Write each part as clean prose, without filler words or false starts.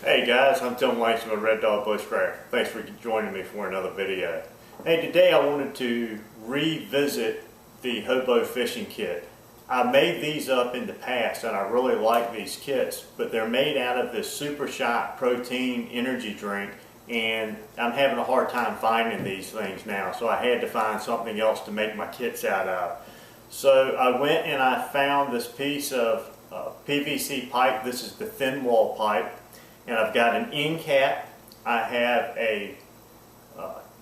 Hey guys, I'm Tim Langston with Red Dog Bushcraft. Thanks for joining me for another video. Hey, today I wanted to revisit the Hobo Fishing Kit. I made these up in the past and I really like these kits, but they're made out of this Super Shot protein energy drink, and I'm having a hard time finding these things now, so I had to find something else to make my kits out of. So I went and I found this piece of PVC pipe. This is the thin wall pipe. And I've got an end cap. I have a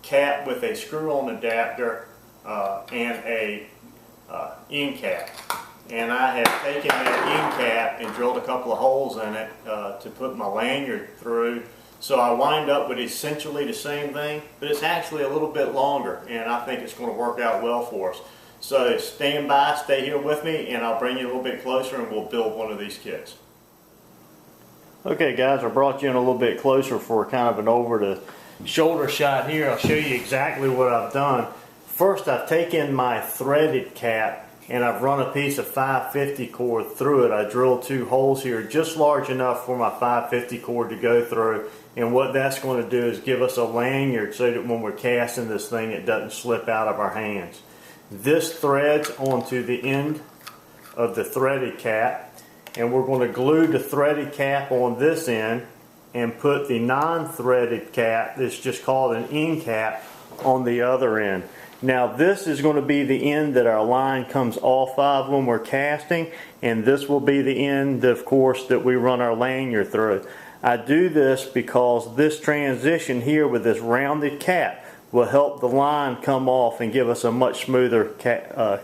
cap with a screw-on adapter and a end cap. And I have taken that end cap and drilled a couple of holes in it to put my lanyard through. So I wind up with essentially the same thing, but it's actually a little bit longer, and I think it's going to work out well for us. So stand by, stay here with me, and I'll bring you a little bit closer and we'll build one of these kits. Okay guys, I brought you in a little bit closer for kind of an over the shoulder shot here. I'll show you exactly what I've done. First, I've taken my threaded cap and I've run a piece of 550 cord through it. I drilled 2 holes here just large enough for my 550 cord to go through, and what that's going to do is give us a lanyard so that when we're casting this thing it doesn't slip out of our hands. This threads onto the end of the threaded cap, and we're going to glue the threaded cap on this end and put the non-threaded cap, that's just called an end cap, on the other end. Now this is going to be the end that our line comes off of when we're casting, and this will be the end, of course, that we run our lanyard through. I do this because this transition here with this rounded cap will help the line come off and give us a much smoother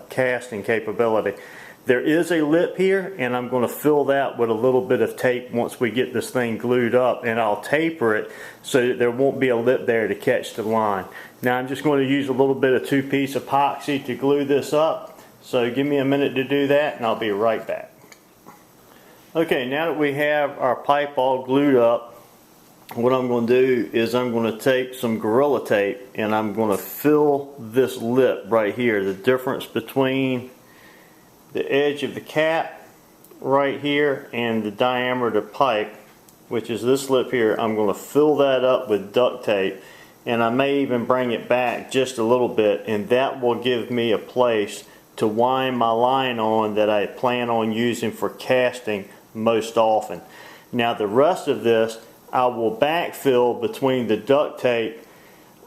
casting capability. There is a lip here, and I'm going to fill that with a little bit of tape once we get this thing glued up, and I'll taper it so that there won't be a lip there to catch the line. Now I'm just going to use a little bit of 2-piece epoxy to glue this up, so give me a minute to do that and I'll be right back. Okay, now that we have our pipe all glued up, what I'm going to do is I'm going to take some Gorilla Tape and I'm going to fill this lip right here, the difference between the edge of the cap right here and the diameter of the pipe, which is this lip here. I'm going to fill that up with duct tape, and I may even bring it back just a little bit, and that will give me a place to wind my line on that I plan on using for casting most often. Now the rest of this I will backfill between the duct tape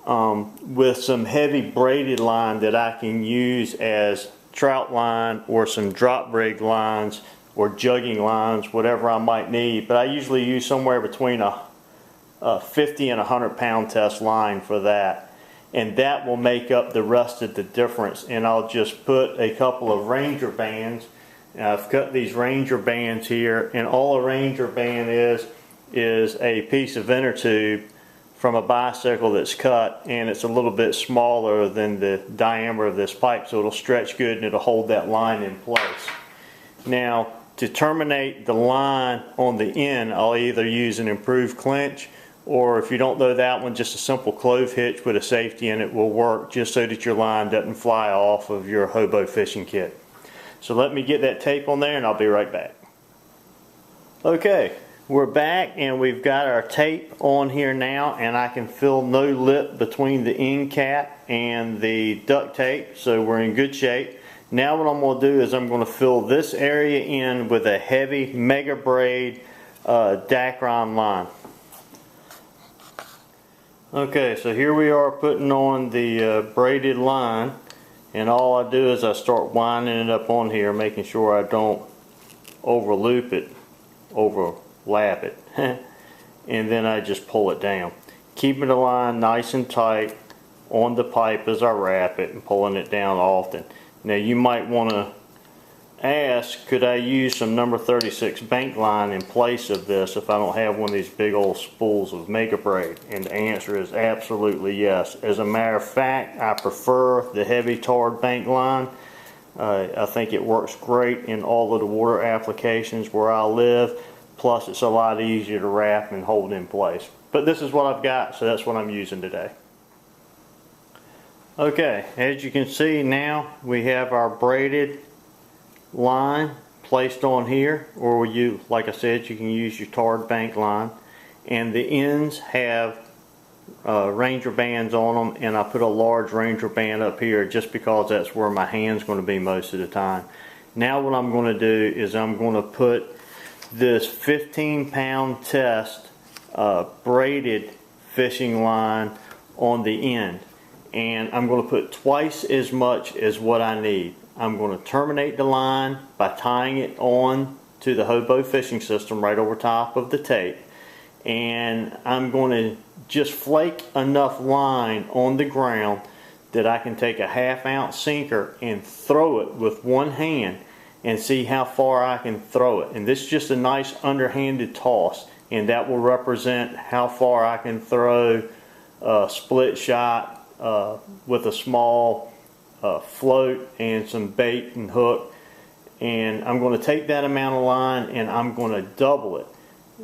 with some heavy braided line that I can use as trout line or some drop rig lines or jugging lines, whatever I might need. But I usually use somewhere between a 50 and 100 pound test line for that, and that will make up the rest of the difference. And I'll just put a couple of Ranger bands. Now, I've cut these Ranger bands here, and all a Ranger band is a piece of inner tube from a bicycle that's cut, and it's a little bit smaller than the diameter of this pipe, so it'll stretch good and it'll hold that line in place. Now to terminate the line on the end, I'll either use an improved clinch, or if you don't know that one, just a simple clove hitch with a safety in it will work, just so that your line doesn't fly off of your Hobo Fishing Kit. So let me get that tape on there and I'll be right back. Okay, we're back and we've got our tape on here now, and I can feel no lip between the end cap and the duct tape, so we're in good shape. Now what I'm going to do is I'm going to fill this area in with a heavy mega braid Dacron line. Okay, so here we are putting on the braided line, and all I do is I start winding it up on here, making sure I don't overloop it, overlap it, and then I just pull it down, keeping the line nice and tight on the pipe as I wrap it and pulling it down often. Now you might want to ask, could I use some number 36 bank line in place of this if I don't have one of these big old spools of mega braid? And the answer is absolutely yes. As a matter of fact, I prefer the heavy tarred bank line. I think it works great in all of the water applications where I live. Plus it's a lot easier to wrap and hold in place. But this is what I've got, so that's what I'm using today. Okay, as you can see now we have our braided line placed on here, or like I said, you can use your tarred bank line, and the ends have Ranger bands on them, and I put a large Ranger band up here just because that's where my hand's going to be most of the time. Now what I'm going to do is I'm going to put this 15-pound test braided fishing line on the end, and I'm going to put twice as much as what I need. I'm going to terminate the line by tying it on to the Hobo fishing system right over top of the tape, and I'm going to just flake enough line on the ground that I can take a 1/2 ounce sinker and throw it with one hand and see how far I can throw it. And this is just a nice underhanded toss, and that will represent how far I can throw a split shot with a small float and some bait and hook. And I'm going to take that amount of line and I'm going to double it.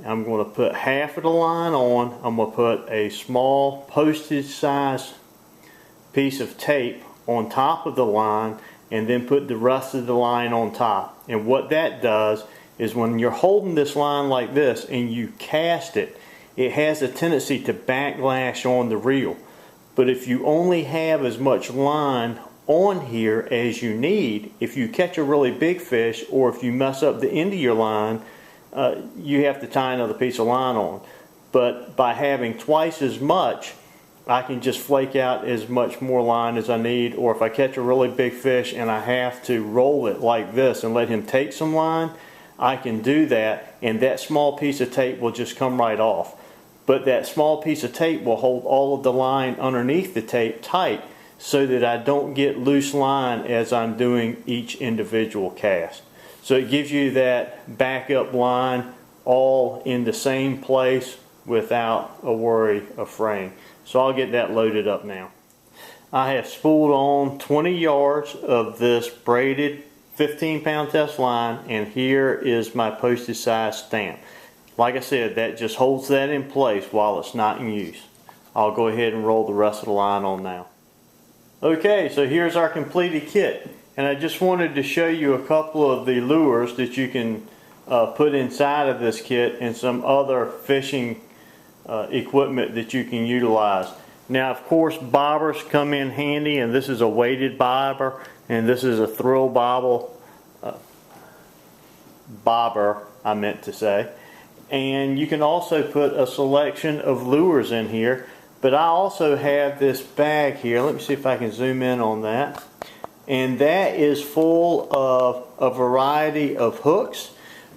I'm going to put half of the line on. I'm going to put a small postage size piece of tape on top of the line, and then put the rest of the line on top. And what that does is when you're holding this line like this and you cast it, it has a tendency to backlash on the reel. But if you only have as much line on here as you need, if you catch a really big fish or if you mess up the end of your line, you have to tie another piece of line on. But by having twice as much, I can just flake out as much more line as I need. Or if I catch a really big fish and I have to roll it like this and let him take some line, I can do that, and that small piece of tape will just come right off. But that small piece of tape will hold all of the line underneath the tape tight so that I don't get loose line as I'm doing each individual cast. So it gives you that backup line all in the same place without a worry of fraying. So I'll get that loaded up now. I have spooled on 20 yards of this braided 15-pound test line, and here is my postage size stamp. Like I said, that just holds that in place while it's not in use. I'll go ahead and roll the rest of the line on now. Okay, so here's our completed kit, and I just wanted to show you a couple of the lures that you can put inside of this kit and some other fishing equipment that you can utilize. Now, of course, bobbers come in handy, and this is a weighted bobber, and this is a thrill bobber, I meant to say. And you can also put a selection of lures in here. But I also have this bag here. Let me see if I can zoom in on that. And that is full of a variety of hooks.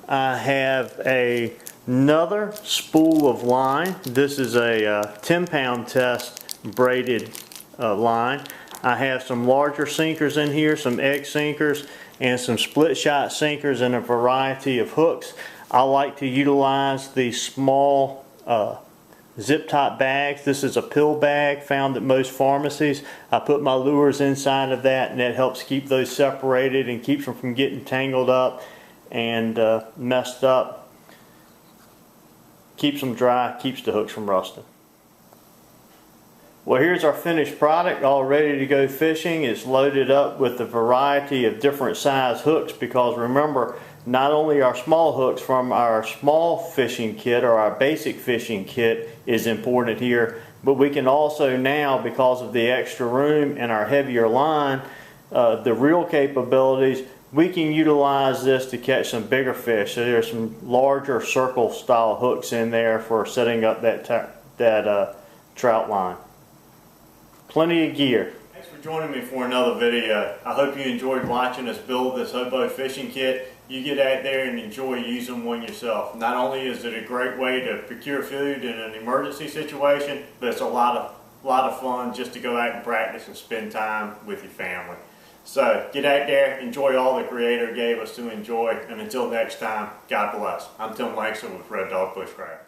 I have another spool of line. This is a 10-pound test braided line. I have some larger sinkers in here, some egg sinkers, and some split shot sinkers, and a variety of hooks. I like to utilize the small zip top bags. This is a pill bag found at most pharmacies. I put my lures inside of that, and that helps keep those separated and keeps them from getting tangled up and messed up. Keeps them dry, keeps the hooks from rusting. Well, here's our finished product, all ready to go fishing. It's loaded up with a variety of different size hooks, because remember, not only our small hooks from our small fishing kit or our basic fishing kit is important here, but we can also now, because of the extra room and our heavier line, the reel capabilities, we can utilize this to catch some bigger fish. So there's some larger circle style hooks in there for setting up that trout line. Plenty of gear. Thanks for joining me for another video. I hope you enjoyed watching us build this Hobo fishing kit. You get out there and enjoy using one yourself. Not only is it a great way to procure food in an emergency situation, but it's a lot of fun just to go out and practice and spend time with your family. So get out there, enjoy all the Creator gave us to enjoy, and until next time, God bless. I'm Tim Langston with Red Dog Bushcraft.